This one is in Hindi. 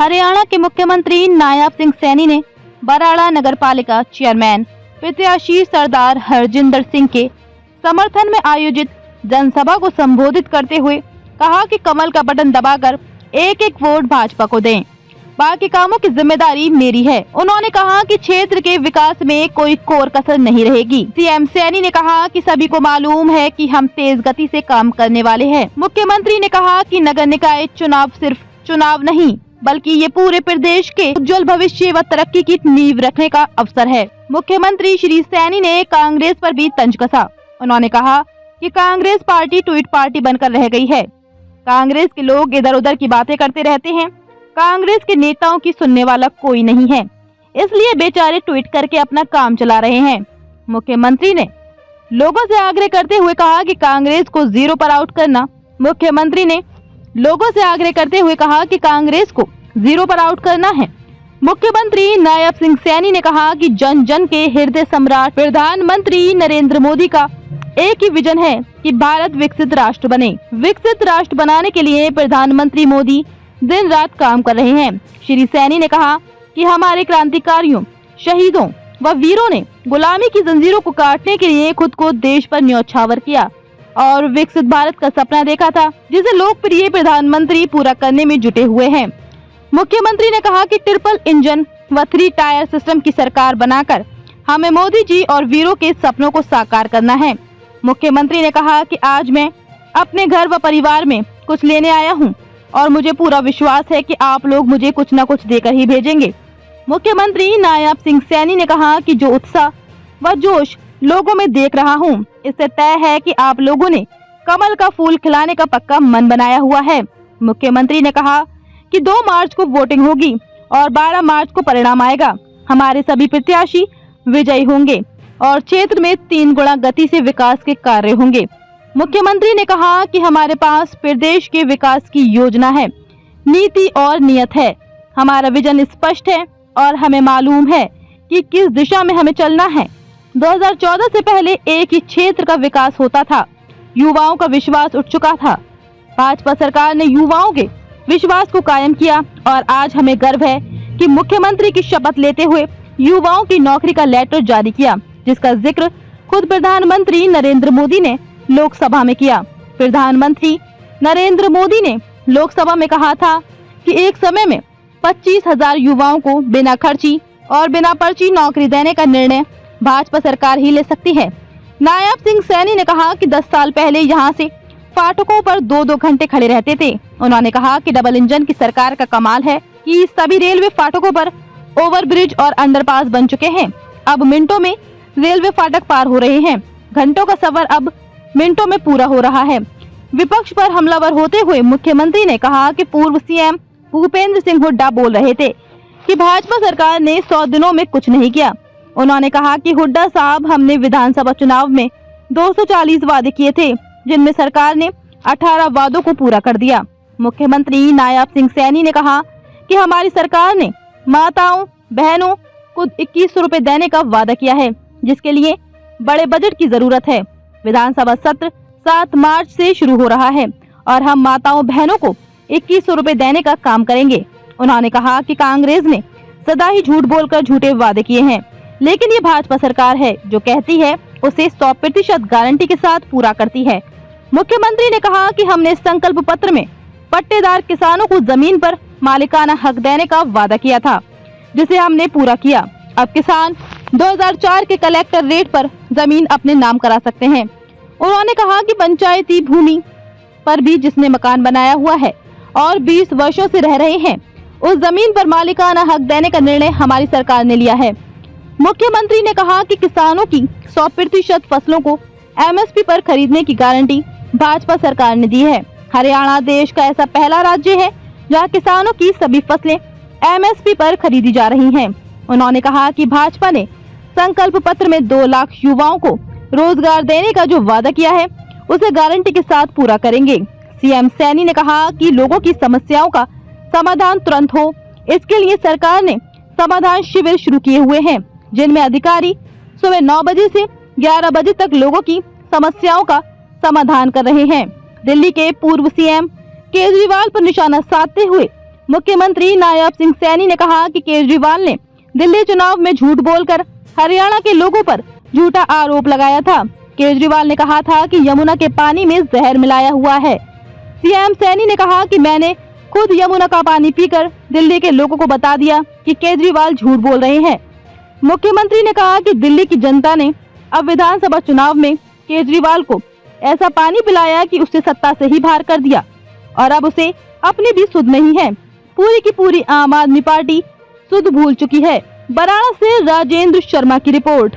हरियाणा के मुख्यमंत्री नायब सिंह सैनी ने बराड़ा नगर पालिका चेयरमैन प्रत्याशी सरदार हरजिंदर सिंह के समर्थन में आयोजित जनसभा को संबोधित करते हुए कहा कि कमल का बटन दबाकर एक एक वोट भाजपा को दें, बाकी कामों की जिम्मेदारी मेरी है। उन्होंने कहा कि क्षेत्र के विकास में कोई कोर कसर नहीं रहेगी। सीएम सैनी ने कहा कि सभी को मालूम है कि हम तेज गति से काम करने वाले हैं। मुख्यमंत्री ने कहा कि नगर निकाय चुनाव सिर्फ चुनाव नहीं बल्कि ये पूरे प्रदेश के उज्जवल भविष्य व तरक्की की नींव रखने का अवसर है। मुख्यमंत्री श्री सैनी ने कांग्रेस पर भी तंज कसा। उन्होंने कहा कि कांग्रेस पार्टी ट्वीट पार्टी बनकर रह गई है। कांग्रेस के लोग इधर उधर की बातें करते रहते हैं। कांग्रेस के नेताओं की सुनने वाला कोई नहीं है, इसलिए बेचारे ट्वीट करके अपना काम चला रहे हैं। मुख्यमंत्री ने लोगों से आग्रह करते हुए कहा कि कांग्रेस को जीरो पर आउट करना। मुख्यमंत्री ने लोगों से आग्रह करते हुए कहा कि कांग्रेस को जीरो पर आउट करना है। मुख्यमंत्री नायब सिंह सैनी ने कहा कि जन जन के हृदय सम्राट प्रधानमंत्री नरेंद्र मोदी का एक ही विजन है कि भारत विकसित राष्ट्र बने। विकसित राष्ट्र बनाने के लिए प्रधानमंत्री मोदी दिन रात काम कर रहे हैं। श्री सैनी ने कहा कि हमारे क्रांतिकारियों, शहीदों व वीरों ने गुलामी की जंजीरों को काटने के लिए खुद को देश पर न्यौछावर किया और विकसित भारत का सपना देखा था, जिसे लोकप्रिय प्रधानमंत्री पूरा करने में जुटे हुए हैं। मुख्यमंत्री ने कहा कि ट्रिपल इंजन व 3 टायर सिस्टम की सरकार बनाकर हमें मोदी जी और वीरों के सपनों को साकार करना है। मुख्यमंत्री ने कहा कि आज मैं अपने घर व परिवार में कुछ लेने आया हूं और मुझे पूरा विश्वास है कि आप लोग मुझे कुछ न कुछ देकर ही भेजेंगे। मुख्यमंत्री नायब सिंह सैनी ने कहा कि जो उत्साह व जोश लोगों में देख रहा हूं, इससे तय है कि आप लोगों ने कमल का फूल खिलाने का पक्का मन बनाया हुआ है। मुख्यमंत्री ने कहा कि 2 मार्च को वोटिंग होगी और 12 मार्च को परिणाम आएगा। हमारे सभी प्रत्याशी विजयी होंगे और क्षेत्र में 3 गुना गति से विकास के कार्य होंगे। मुख्यमंत्री ने कहा कि हमारे पास प्रदेश के विकास की योजना है, नीति और नियत है। हमारा विजन स्पष्ट है और हमें मालूम है कि किस दिशा में हमें चलना है। 2014 से पहले एक ही क्षेत्र का विकास होता था, युवाओं का विश्वास उठ चुका था। भाजपा सरकार ने युवाओं के विश्वास को कायम किया और आज हमें गर्व है कि मुख्यमंत्री की शपथ लेते हुए युवाओं की नौकरी का लेटर जारी किया, जिसका जिक्र खुद प्रधानमंत्री नरेंद्र मोदी ने लोकसभा में किया। प्रधानमंत्री नरेंद्र मोदी ने लोकसभा में कहा था कि एक समय में 25,000 युवाओं को बिना खर्ची और बिना पर्ची नौकरी देने का निर्णय भाजपा सरकार ही ले सकती है। नायब सिंह सैनी ने कहा कि 10 साल पहले यहां से फाटकों पर 2-2 घंटे खड़े रहते थे। उन्होंने कहा कि डबल इंजन की सरकार का कमाल है कि सभी रेलवे फाटकों पर ओवरब्रिज और अंडरपास बन चुके हैं। अब मिनटों में रेलवे फाटक पार हो रहे हैं। घंटों का सफर अब मिनटों में पूरा हो रहा है। विपक्ष पर हमलावर होते हुए मुख्यमंत्री ने कहा कि पूर्व सीएम भूपेंद्र सिंह हुड्डा बोल रहे थे कि भाजपा सरकार ने 100 दिनों में कुछ नहीं किया। उन्होंने कहा कि हुड्डा साहब, हमने विधानसभा चुनाव में 240 वादे किए थे, जिनमें सरकार ने 18 वादों को पूरा कर दिया। मुख्यमंत्री नायब सिंह सैनी ने कहा कि हमारी सरकार ने माताओं बहनों को 2100 रुपए देने का वादा किया है, जिसके लिए बड़े बजट की जरूरत है। विधानसभा सत्र 7 मार्च से शुरू हो रहा है और हम माताओं बहनों को 2100 रुपए देने का काम करेंगे। उन्होंने कहा कि कांग्रेस ने सदा ही झूठ बोलकर झूठे वादे किए हैं, लेकिन ये भाजपा सरकार है जो कहती है उसे 100% गारंटी के साथ पूरा करती है। मुख्यमंत्री ने कहा कि हमने संकल्प पत्र में पट्टेदार किसानों को जमीन पर मालिकाना हक देने का वादा किया था, जिसे हमने पूरा किया। अब किसान 2004 के कलेक्टर रेट पर जमीन अपने नाम करा सकते हैं। उन्होंने कहा कि पंचायती भूमि पर भी जिसने मकान बनाया हुआ है और 20 वर्षों से रह रहे हैं, उस जमीन पर मालिकाना हक देने का निर्णय हमारी सरकार ने लिया है। मुख्यमंत्री ने कहा कि किसानों की 100% फसलों को MSP पर खरीदने की गारंटी भाजपा सरकार ने दी है। हरियाणा देश का ऐसा पहला राज्य है जहां किसानों की सभी फसलें MSP पर खरीदी जा रही हैं। उन्होंने कहा कि भाजपा ने संकल्प पत्र में 2 लाख युवाओं को रोजगार देने का जो वादा किया है, उसे गारंटी के साथ पूरा करेंगे। सीएम सैनी ने कहा कि लोगों की समस्याओं का समाधान तुरंत हो, इसके लिए सरकार ने समाधान शिविर शुरू किए हुए हैं, जिनमें अधिकारी सुबह 9 बजे से 11 बजे तक लोगों की समस्याओं का समाधान कर रहे हैं। दिल्ली के पूर्व सीएम केजरीवाल पर निशाना साधते हुए मुख्यमंत्री नायब सिंह सैनी ने कहा कि केजरीवाल ने दिल्ली चुनाव में झूठ बोलकर हरियाणा के लोगों पर झूठा आरोप लगाया था। केजरीवाल ने कहा था कि यमुना के पानी में जहर मिलाया हुआ है। सीएम सैनी ने कहा कि मैंने खुद यमुना का पानी पीकर दिल्ली के लोगों को बता दिया कि केजरीवाल झूठ बोल रहे हैं। मुख्यमंत्री ने कहा कि दिल्ली की जनता ने अब विधानसभा चुनाव में केजरीवाल को ऐसा पानी पिलाया कि उसे सत्ता से ही बाहर कर दिया और अब उसे अपनी भी सुध नहीं है। पूरी की पूरी आम आदमी पार्टी सुध भूल चुकी है। बराणा से राजेंद्र शर्मा की रिपोर्ट।